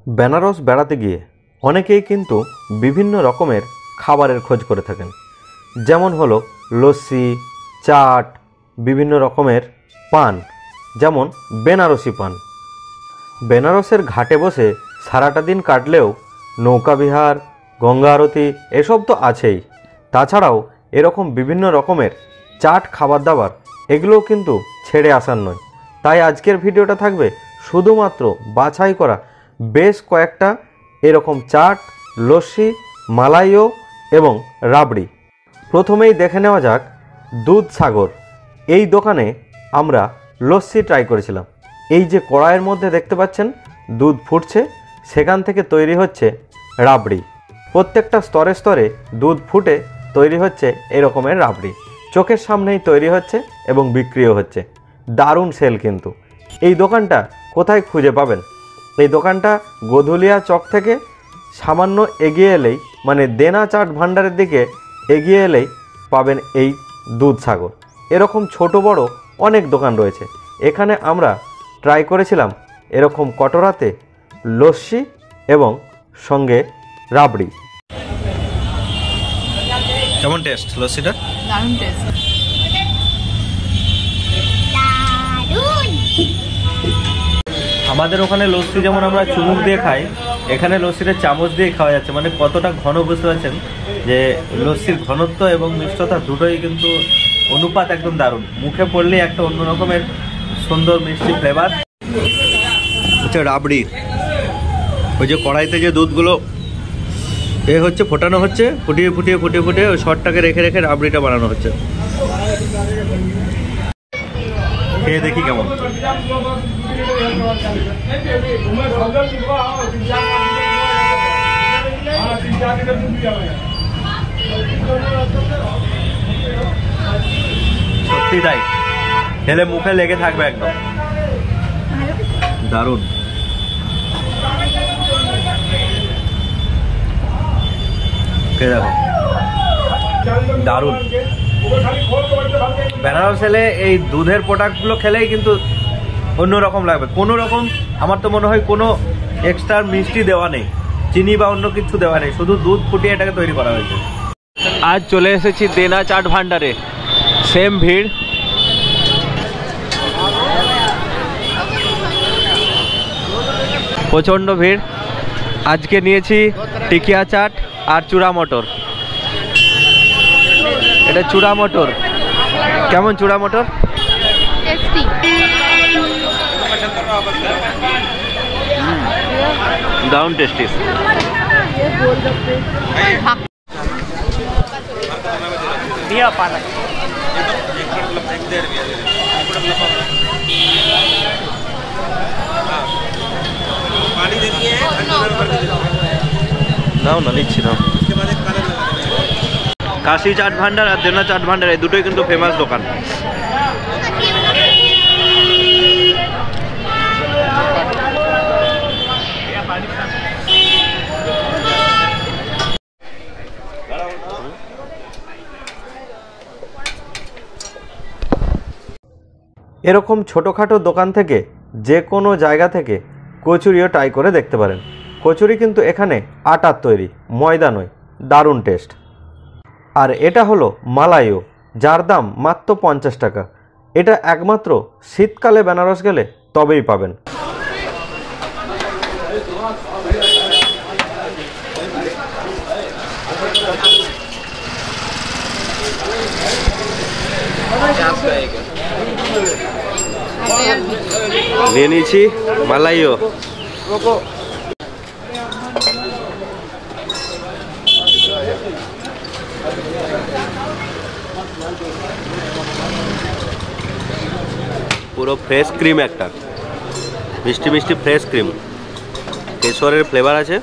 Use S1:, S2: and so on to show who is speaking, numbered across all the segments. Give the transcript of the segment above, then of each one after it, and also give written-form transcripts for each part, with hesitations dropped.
S1: বেনারস বেড়াতে গিয়ে অনেকেই কিন্তু বিভিন্ন রকমের খাবারের খোঁজ করে থাকেন, যেমন হলো লস্যি, চাট, বিভিন্ন রকমের পান, যেমন বেনারসি পান। বেনারসের ঘাটে বসে সারাটা দিন কাটলেও নৌকাবিহার, গঙ্গা আরতি এসব তো আছেই। তাছাড়াও এরকম বিভিন্ন রকমের চাট খাবার দাবার এগুলোও কিন্তু ছেড়ে আসার নয়। তাই আজকের ভিডিওটা থাকবে শুধুমাত্র বাছাই করা বেশ কয়েকটা এরকম চাট, লস্যি, মালাইও এবং রাবড়ি। প্রথমেই দেখে নেওয়া যাক দুধসাগর। এই দোকানে আমরা লস্যি ট্রাই করেছিলাম। এই যে কড়াইয়ের মধ্যে দেখতে পাচ্ছেন দুধ ফুটছে, সেখান থেকে তৈরি হচ্ছে রাবড়ি। প্রত্যেকটা স্তরে স্তরে দুধ ফুটে তৈরি হচ্ছে এরকমের রাবড়ি, চোখের সামনেই তৈরি হচ্ছে এবং বিক্রিও হচ্ছে। দারুণ সেল কিন্তু। এই দোকানটা কোথায় খুঁজে পাবেন? এই দোকানটা গোধুলিয়া চক থেকে সামান্য এগিয়ে এলেই, মানে দেনা চাট ভাণ্ডারের দিকে এগিয়ে এলেই পাবেন এই দুধসাগর। এরকম ছোট বড় অনেক দোকান রয়েছে। এখানে আমরা ট্রাই করেছিলাম এরকম কটোরাতে লস্যি এবং সঙ্গে রাবড়ি। কেমন টেস্ট লস্যিটা?
S2: দারুণ টেস্ট।
S1: আমাদের ওখানে লস্যি যেমন আমরা চুমুক দিয়ে খাই, এখানে লস্যিটা চামচ দিয়ে খাওয়া যাচ্ছে। মানে কতটা ঘন বুঝতে পারছেন যে লস্যির ঘনত্ব এবং মিষ্টতা দুটোই কিন্তু অনুপাত একদম দারুণ। মুখে পড়লেই একটা অন্য রকমের সুন্দর মিষ্টি ফ্লেভার। হচ্ছে রাবড়ি, ওই যে কড়াইতে যে দুধগুলো হচ্ছে ফোটানো হচ্ছে, ফুটিয়ে ফুটিয়ে ফুটিয়ে ফুটিয়ে ওই শর্টটাকে রেখে রেখে রাবড়িটা বানানো হচ্ছে। খেয়ে দেখি কেমন। সত্যি তাই, খেলে মুখে লেগে থাকবে একদম। দারুণ। খেয়ে দেখো, দারুণ। বেনারস এলে এই দুধের প্রোডাক্টগুলো খেলেই কিন্তু অন্যরকম লাগবে। কোনো রকম আমার তো মনে হয় কোনো এক্সট্রা মিষ্টি দেওয়া নেই, চিনি বা অন্য কিছু দেওয়া নেই, শুধু দুধ ফুটিয়ে এটাকে তৈরি করা হয়েছে। আজ চলে এসেছি দেনা চাট ভান্ডারে। সেম ভিড়, প্রচণ্ড ভিড়। আজকে নিয়েছি টিকিয়া চাট আর চূড়া মটর। এটা চূড়া মটর। কেমন চূড়া মটর?
S2: টেস্টি।
S1: দারুণ টেস্টি। নাও না, নিচ্ছি না। কাশি চাট ভান্ডার আর দেনা চাট ভান্ডার এই দুটোই কিন্তু ফেমাস দোকান। এরকম ছোটোখাটো দোকান থেকে যে কোনো জায়গা থেকে কচুরিও ট্রাই করে দেখতে পারেন। কচুরি কিন্তু এখানে আটার তৈরি, ময়দা নয়। দারুণ টেস্ট। আর এটা হলো মালাইও, যার দাম মাত্র 50 টাকা। এটা একমাত্র শীতকালে বেনারস গেলে তবেই পাবেন। নিয়ে নিয়েছি মালাইও। পুরো ফ্রেশ ক্রিম, একটা মিষ্টি মিষ্টি ফ্রেশ ক্রিম, কেশরের ফ্লেভার আছে।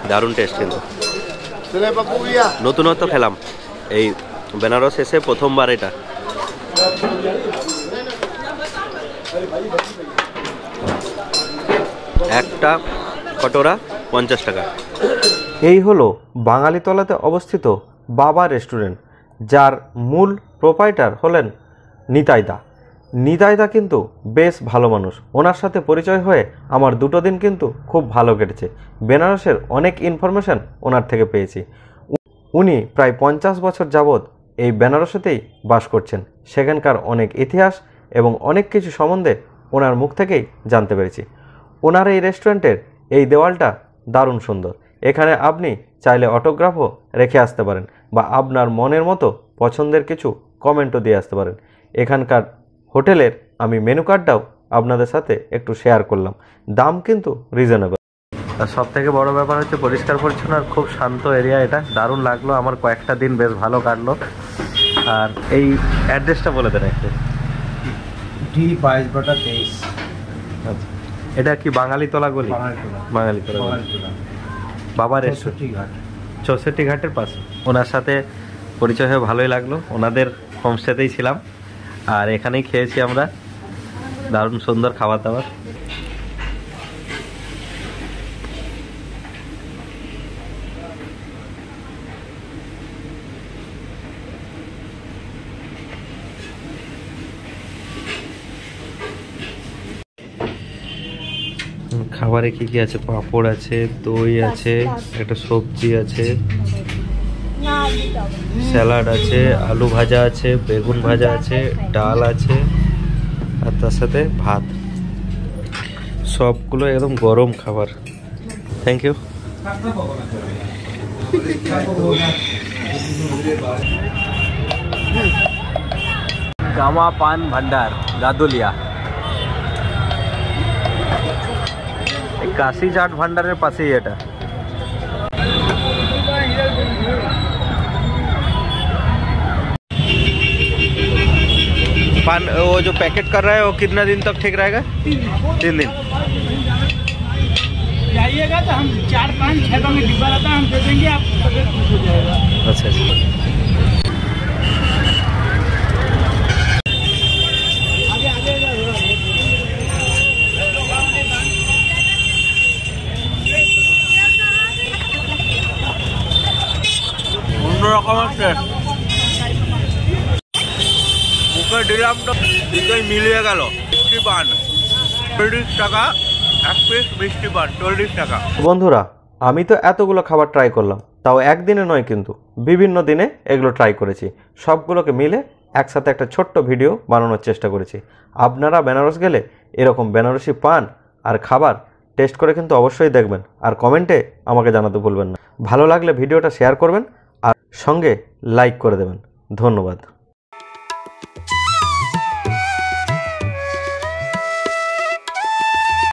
S1: দারুণ টেস্ট কিন্তু। নতুনত্ব খেলাম এই বেনারস এসে প্রথমবার এটা। একটা কটোরা 50 টাকা। এই হলো বাঙালিতলাতে অবস্থিত বাবা রেস্টুরেন্ট, যার মূল প্রোপাইটার হলেন নিতাই দা। নিতাইদা কিন্তু বেশ ভালো মানুষ। ওনার সাথে পরিচয় হয়ে আমার 2 দিন কিন্তু খুব ভালো কেটেছে। বেনারসের অনেক ইনফরমেশান ওনার থেকে পেয়েছি। উনি প্রায় 50 বছর যাবৎ এই বেনারসেতেই বাস করছেন। সেখানকার অনেক ইতিহাস এবং অনেক কিছু সম্বন্ধে ওনার মুখ থেকেই জানতে পেরেছি। ওনার এই রেস্টুরেন্টের এই দেওয়ালটা দারুণ সুন্দর। এখানে আপনি চাইলে অটোগ্রাফও রেখে আসতে পারেন বা আপনার মনের মতো পছন্দের কিছু কমেন্টও দিয়ে আসতে পারেন। এখানকার হোটেলের আমি মেনু কার্ডটাও আপনাদের সাথে একটু শেয়ার করলাম। দাম কিন্তু রিজনেবল। আর সব থেকে বড় ব্যাপার হচ্ছে পরিষ্কার পরিচ্ছন্ন আর খুব শান্ত এরিয়া। এটা দারুণ লাগলো আমার, কয়েকটা দিন বেশ ভালো কাটলো। আর এই অ্যাড্রেসটা বলে দেন একটু।
S3: D22/23।
S1: আচ্ছা, এটা কি বাঙালিতলা গলি? বাঙালিতলা বাবা রেস্টুরেন্ট 64 ঘাটের পাশে। ওনার সাথে পরিচয় হয়ে ভালোই লাগলো। ওনাদের হোমস্টেতেই ছিলাম আর এখানেই খেয়েছি আমরা। দারুণ সুন্দর খাবার দাবার। খাবারে কি কি আছে? পাঁপড় আছে, দই আছে, একটা সবজি আছে, স্যালাড আছে, আলু ভাজা আছে, বেগুন ভাজা আছে, ডাল আছে আর তার সাথে ভাত। সবগুলো একদম গরম খাবার। Thank you.
S3: গামা পান ভান্ডার, গাদুলিয়া।
S1: কাশি চাট ভান্ডারের পাশেই এটা। पान वो जो पैकेट कर रहा है वो कितना दिन तक ठीक रहेगा? 3 दिन।
S3: जाइएगा तो हम 4, 5, 6 में डिब्बा रहता है, हम दे देंगे आपको, हो जाएगा।
S1: अच्छा अच्छा।
S3: অন্যরকম টেস্ট। মুখে দিলাম তো দুটোই মিলিয়ে গেল। মিষ্টি পান 40 টাকা, 1 পিস মিষ্টি পান 40 টাকা।
S1: বন্ধুরা, আমি তো এতগুলো খাবার ট্রাই করলাম, তাও একদিনে নয় কিন্তু বিভিন্ন দিনে এগুলো ট্রাই করেছি। সবগুলোকে মিলে একসাথে একটা ছোট্ট ভিডিও বানানোর চেষ্টা করেছি। আপনারা বেনারস গেলে এরকম বেনারসি পান আর খাবার টেস্ট করে কিন্তু অবশ্যই দেখবেন আর কমেন্টে আমাকে জানাতে ভুলবেন না। ভালো লাগলে ভিডিওটা শেয়ার করবেন আর সঙ্গে লাইক করে দেবেন। ধন্যবাদ।